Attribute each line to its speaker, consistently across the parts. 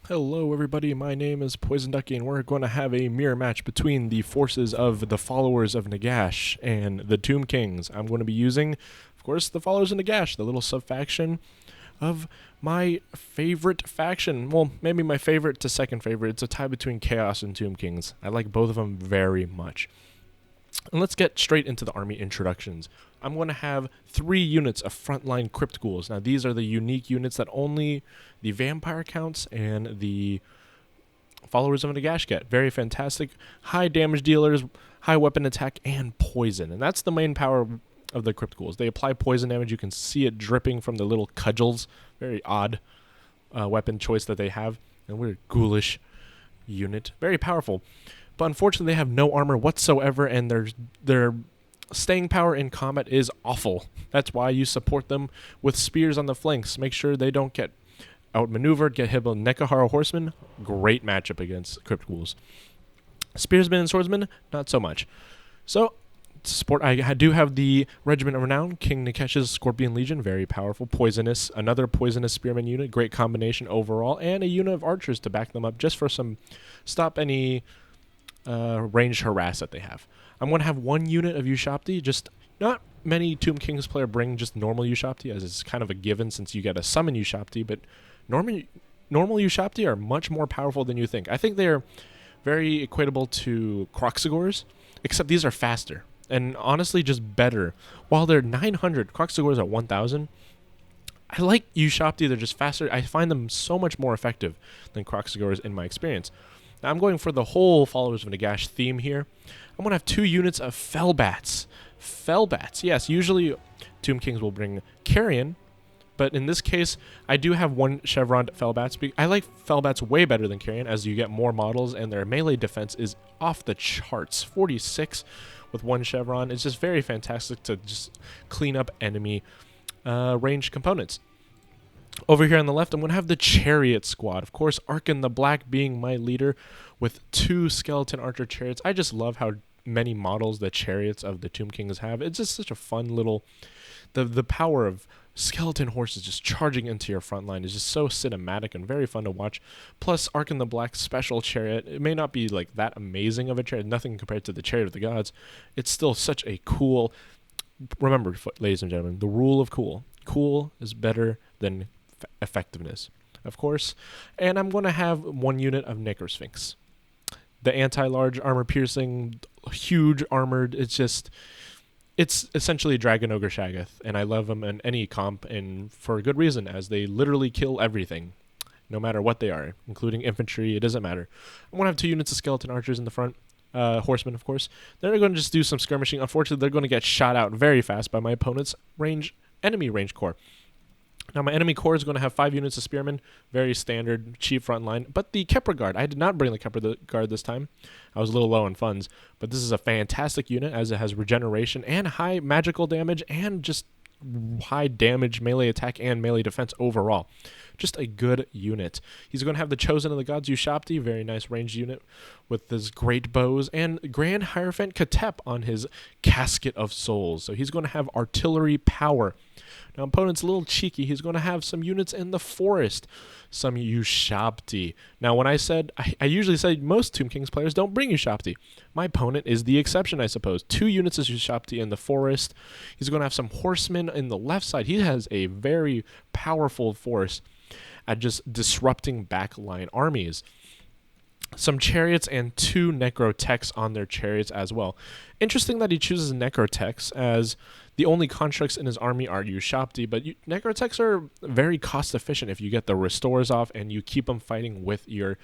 Speaker 1: Hello everybody, my name is Poison Ducky and we're going to have a mirror match between the forces of the Followers of Nagash and the Tomb Kings. I'm going to be using, of course, the Followers of Nagash, the little sub-faction of my favorite faction. Well, maybe my favorite to second favorite. It's a tie between Chaos and Tomb Kings. I like both of them very much. And let's get straight into the army introductions. I'm going to have 3 units of frontline Crypt Ghouls. Now, these are the unique units that only the Vampire Counts and the Followers of Nagash get. Very fantastic. High damage dealers, high weapon attack, and poison. And that's the main power of the Crypt Ghouls. They apply poison damage. You can see it dripping from the little cudgels. Very odd weapon choice that they have. And we're a ghoulish unit. Very powerful. But unfortunately, they have no armor whatsoever, and their staying power in combat is awful. That's why you support them with spears on the flanks. Make sure they don't get outmaneuvered, get hit by Nekahara horsemen. Great matchup against Crypt Ghouls. Spearsmen and swordsmen, not so much. So, to support, I do have the Regiment of Renown, King Nikesh's Scorpion Legion, very powerful, poisonous, another poisonous spearman unit, great combination overall, and a unit of archers to back them up just for some, stop any ranged harass that they have. I'm going to have 1 unit of Ushabti, just not many Tomb Kings player bring just normal Ushabti, as it's kind of a given since you get a summon Ushabti, but normal Ushabti are much more powerful than you think. I think they're very equatable to Kroxigors, except these are faster, and honestly just better. While they're 900, Kroxigors are 1000. I like Ushabti, they're just faster. I find them so much more effective than Kroxigors in my experience. Now I'm going for the whole Followers of Nagash theme here. I'm going to have 2 units of Fellbats. Fellbats, yes, usually Tomb Kings will bring Carrion, but in this case, I do have 1 Chevron Fellbats. I like Fellbats way better than Carrion, as you get more models, and their melee defense is off the charts. 46 with 1 Chevron. It's just very fantastic to just clean up enemy ranged components. Over here on the left, I'm going to have the Chariot Squad. Of course, Arkin the Black being my leader with 2 Skeleton Archer Chariots. I just love how many models the Chariots of the Tomb Kings have. It's just such a fun little... The power of skeleton horses just charging into your front line is just so cinematic and very fun to watch. Plus, Arkin the Black's special chariot, it may not be like that amazing of a chariot, nothing compared to the Chariot of the Gods. It's still such a cool... Remember, ladies and gentlemen, the rule of cool. Cool is better than effectiveness, of course. And I'm going to have 1 unit of Necrosphinx. The anti-large armor-piercing, huge armored, it's essentially Dragon Ogre Shaggoth, and I love them in any comp, and for a good reason, as they literally kill everything, no matter what they are, including infantry. It doesn't matter. I'm going to have 2 units of Skeleton Archers in the front. Horsemen, of course. They're going to just do some skirmishing. Unfortunately, they're going to get shot out very fast by my opponent's enemy range corps. Now, my enemy corps is going to have 5 units of Spearmen, very standard, cheap front line. But the Kepra Guard, I did not bring the Kepra Guard this time. I was a little low on funds. But this is a fantastic unit, as it has regeneration and high magical damage and just high damage melee attack and melee defense overall. Just a good unit. He's going to have the Chosen of the Gods Ushabti, very nice ranged unit with his great bows, and Grand Hierophant Katep on his Casket of Souls. So he's going to have artillery power. Now, opponent's a little cheeky. He's going to have some units in the forest, some Ushabti. Now, when I said, I usually say most Tomb Kings players don't bring Ushabti. My opponent is the exception, I suppose. 2 units of Ushabti in the forest. He's going to have some horsemen in the left side. He has a very powerful force at just disrupting backline armies. Some chariots and 2 necrotechs on their chariots as well. Interesting that he chooses necrotechs, as the only constructs in his army are Ushabti, but necrotechs are very cost efficient if you get the restores off and you keep them fighting with your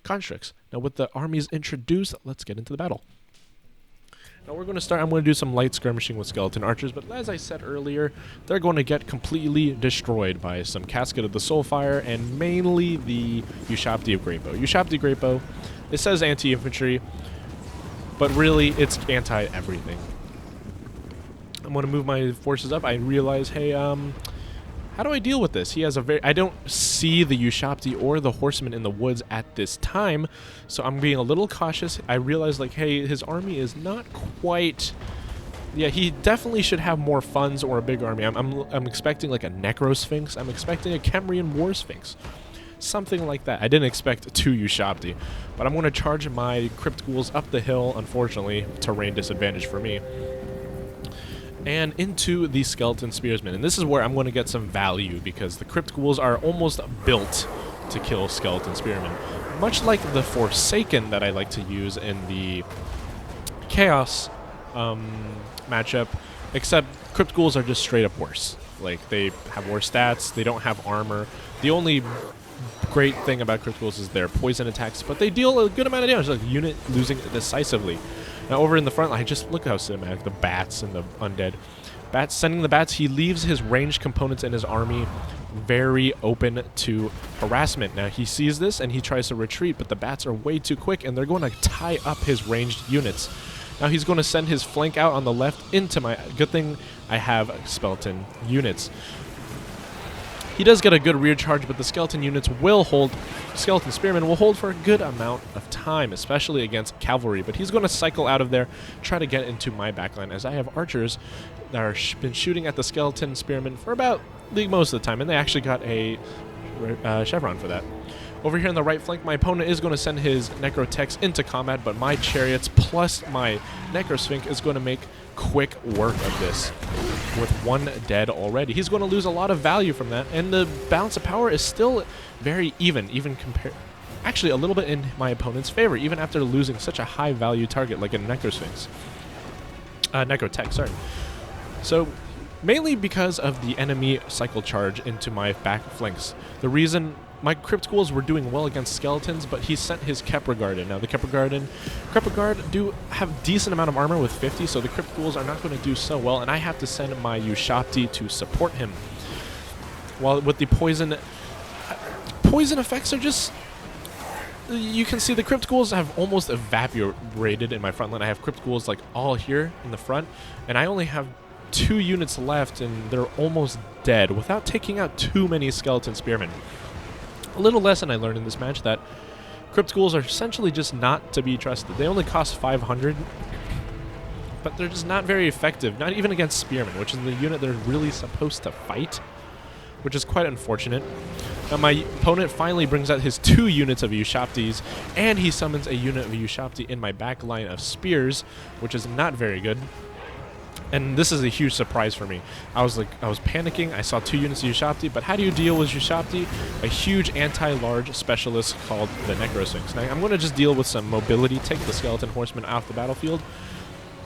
Speaker 1: constructs. Now, with the armies introduced, let's get into the battle. Now we're going to start, I'm going to do some light skirmishing with Skeleton Archers, but as I said earlier, they're going to get completely destroyed by some Casket of the Soulfire and mainly the Ushabti of Great Bow. Ushabti Great Bow, it says anti-infantry, but really it's anti-everything. I'm going to move my forces up. I realize, hey, how do I deal with this? He has I don't see the Ushabti or the horsemen in the woods at this time, so I'm being a little cautious. I realize, like, hey, his army is not quite... Yeah, he definitely should have more funds or a big army. I'm expecting, like, a Necrosphinx. I'm expecting a Kemrian War Sphinx. something like that. I didn't expect 2 Ushabti, but I'm going to charge my Crypt Ghouls up the hill, unfortunately, terrain disadvantage for me, and into the Skeleton Spearsmen. And this is where I'm going to get some value, because the Crypt Ghouls are almost built to kill Skeleton Spearmen. Much like the Forsaken that I like to use in the Chaos matchup, except Crypt Ghouls are just straight up worse. Like, they have worse stats, they don't have armor. The only great thing about Crypt Ghouls is their poison attacks, but they deal a good amount of damage, like unit losing decisively. Now over in the front line, just look how cinematic, the bats and the undead. Bats, sending the bats, he leaves his ranged components in his army very open to harassment. Now he sees this and he tries to retreat, but the bats are way too quick and they're going to tie up his ranged units. Now he's going to send his flank out on the left into my... Good thing I have skeleton units. He does get a good rear charge, but the skeleton units will hold... Skeleton Spearmen will hold for a good amount of time, especially against cavalry. But he's going to cycle out of there, try to get into my backline, as I have archers that are been shooting at the Skeleton Spearmen for about the most of the time, and they actually got a chevron for that. Over here on the right flank, my opponent is going to send his Necrotechs into combat, but my chariots plus my Necrosphinx is going to make quick work of this with 1 dead already. He's going to lose a lot of value from that, and the balance of power is still very even compared, actually a little bit in my opponent's favor, even after losing such a high value target like a Necrosphinx. Necrotech, sorry. So, mainly because of the enemy cycle charge into my back flanks. The reason my Crypt Ghouls were doing well against skeletons, but he sent his Kepra in. Now the Kepra Guard do have decent amount of armor with 50, so the Crypt Ghouls are not going to do so well, and I have to send my Ushabti to support him. While with the poison effects are just... You can see the Crypt Ghouls have almost evaporated in my front line. I have Crypt Ghouls like all here in the front, and I only have 2 units left, and they're almost dead without taking out too many Skeleton Spearmen. A little lesson I learned in this match, that Crypt Ghouls are essentially just not to be trusted. They only cost 500, but they're just not very effective, not even against Spearmen, which is the unit they're really supposed to fight, which is quite unfortunate. Now my opponent finally brings out his 2 units of Ushabtis, and he summons a unit of Ushabti in my back line of spears, which is not very good. And this is a huge surprise for me. I was panicking. I saw 2 units of Ushabti, but how do you deal with Ushabti? A huge anti-large specialist called the Necrosphinx. Now I'm going to just deal with some mobility, take the Skeleton Horsemen off the battlefield.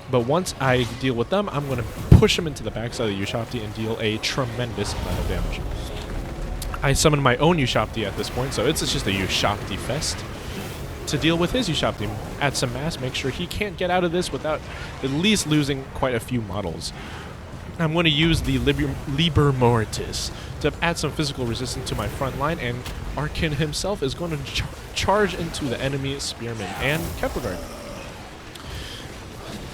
Speaker 1: But once I deal with them, I'm going to push them into the backside of the Ushabti and deal a tremendous amount of damage. I summon my own Ushabti at this point, so it's just a Ushabti fest to deal with his Ushabti. Add some mass, make sure he can't get out of this without at least losing quite a few models. I'm going to use the Liber Mortis to add some physical resistance to my front line, and Arkin himself is going to charge into the enemy Spearmen and Kepler.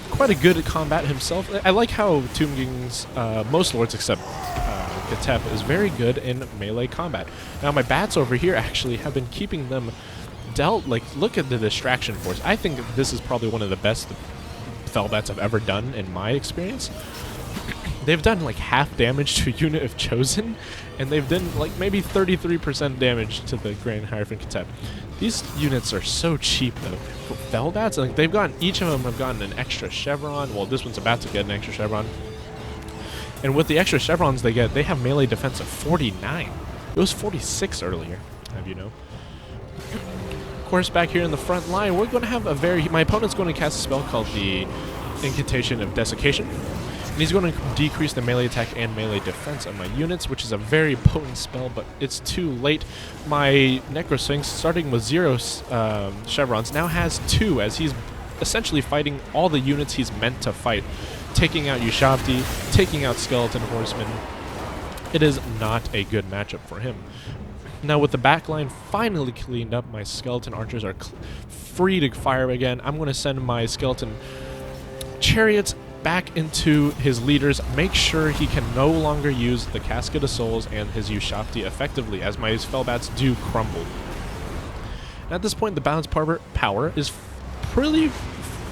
Speaker 1: Quite a good combat himself. I like how Tomb King's most lords except Katep is very good in melee combat. Now my bats over here actually have been keeping them dealt, like, look at the distraction force. I think this is probably one of the best Fellbats I've ever done in my experience. They've done like half damage to a unit of Chosen, and they've done like maybe 33% damage to the Grand Hierophant Katep. These units are so cheap though. For Fellbats, like they've gotten, each of them have gotten an extra chevron. Well, this one's about to get an extra chevron. And with the extra chevrons they get, they have melee defense of 49. It was 46 earlier, have you know. Of course, back here in the front line, we're going to have a my opponent's going to cast a spell called the Incantation of Desiccation. And he's going to decrease the melee attack and melee defense of my units, which is a very potent spell, but it's too late. My Necrosphinx, starting with 0 chevrons, now has 2, as he's essentially fighting all the units he's meant to fight. Taking out Ushabti, taking out Skeleton Horsemen. It is not a good matchup for him. Now with the backline finally cleaned up, my Skeleton Archers are free to fire again. I'm going to send my Skeleton Chariots back into his leaders. Make sure he can no longer use the Casket of Souls and his Ushabti effectively, as my Fellbats do crumble. At this point, the balance power is pretty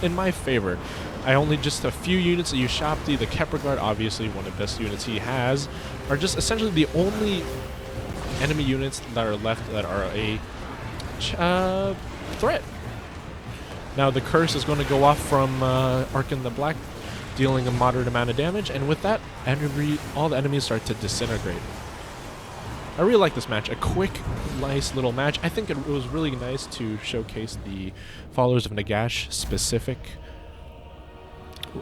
Speaker 1: in my favor. I only just a few units of Ushabti, the Kepler Guard, obviously one of the best units he has, are just essentially the only enemy units that are left that are a threat. Now the curse is going to go off from Arkin the Black, dealing a moderate amount of damage, and with that, all the enemies start to disintegrate. I really like this match. A quick, nice little match. I think it was really nice to showcase the Followers of Nagash specific,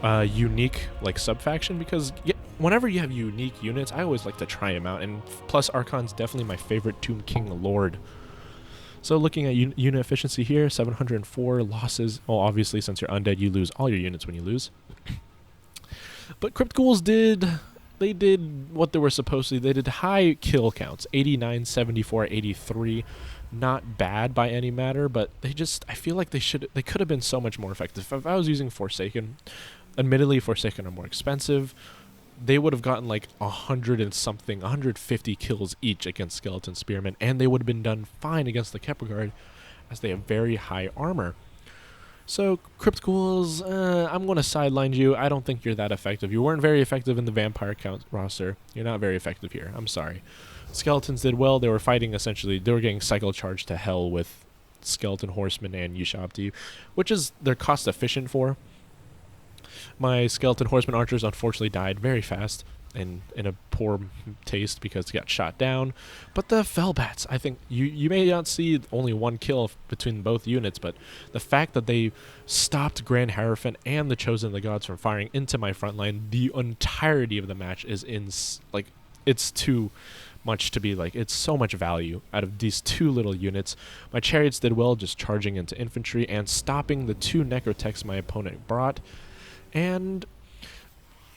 Speaker 1: unique like sub-faction, because whenever you have unique units, I always like to try them out, and plus Archon's definitely my favorite Tomb King Lord. So looking at unit efficiency here, 704 losses. Well, obviously since you're undead, you lose all your units when you lose. But Crypt Ghouls did what they were supposed to. They did high kill counts, 89, 74, 83. Not bad by any matter, but I feel like they could have been so much more effective. If I was using Forsaken, admittedly Forsaken are more expensive, they would have gotten like 100 and something, 150 kills each against Skeleton Spearmen, and they would have been done fine against the Kepler Guard, as they have very high armor. So, Crypt Ghouls, I'm going to sideline you. I don't think you're that effective. You weren't very effective in the Vampire count roster. You're not very effective here. I'm sorry. Skeletons did well. They were fighting, essentially, they were getting cycle charged to hell with Skeleton Horsemen and Ushabti, which is they're cost efficient for. My Skeleton Horseman archers unfortunately died very fast and in a poor taste because they got shot down. But the Fellbats, I think you may not see only one kill between both units, but the fact that they stopped Grand Hierophant and the Chosen of the Gods from firing into my front line the entirety of the match is it's too much to be like. It's so much value out of these two little units. My chariots did well, just charging into infantry and stopping the two necrotechs my opponent brought. And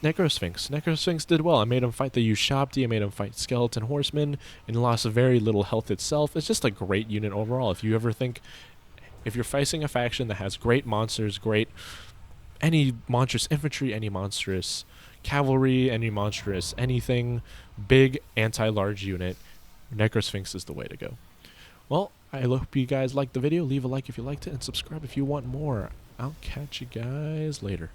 Speaker 1: Necrosphinx did well. I made him fight the Ushabti, I made him fight Skeleton Horsemen, and lost very little health itself. It's just a great unit overall. If you're facing a faction that has great monsters, any monstrous infantry, any monstrous cavalry, any monstrous anything, big anti-large unit, Necrosphinx is the way to go. Well, I hope you guys liked the video. Leave a like if you liked it, and subscribe if you want more. I'll catch you guys later.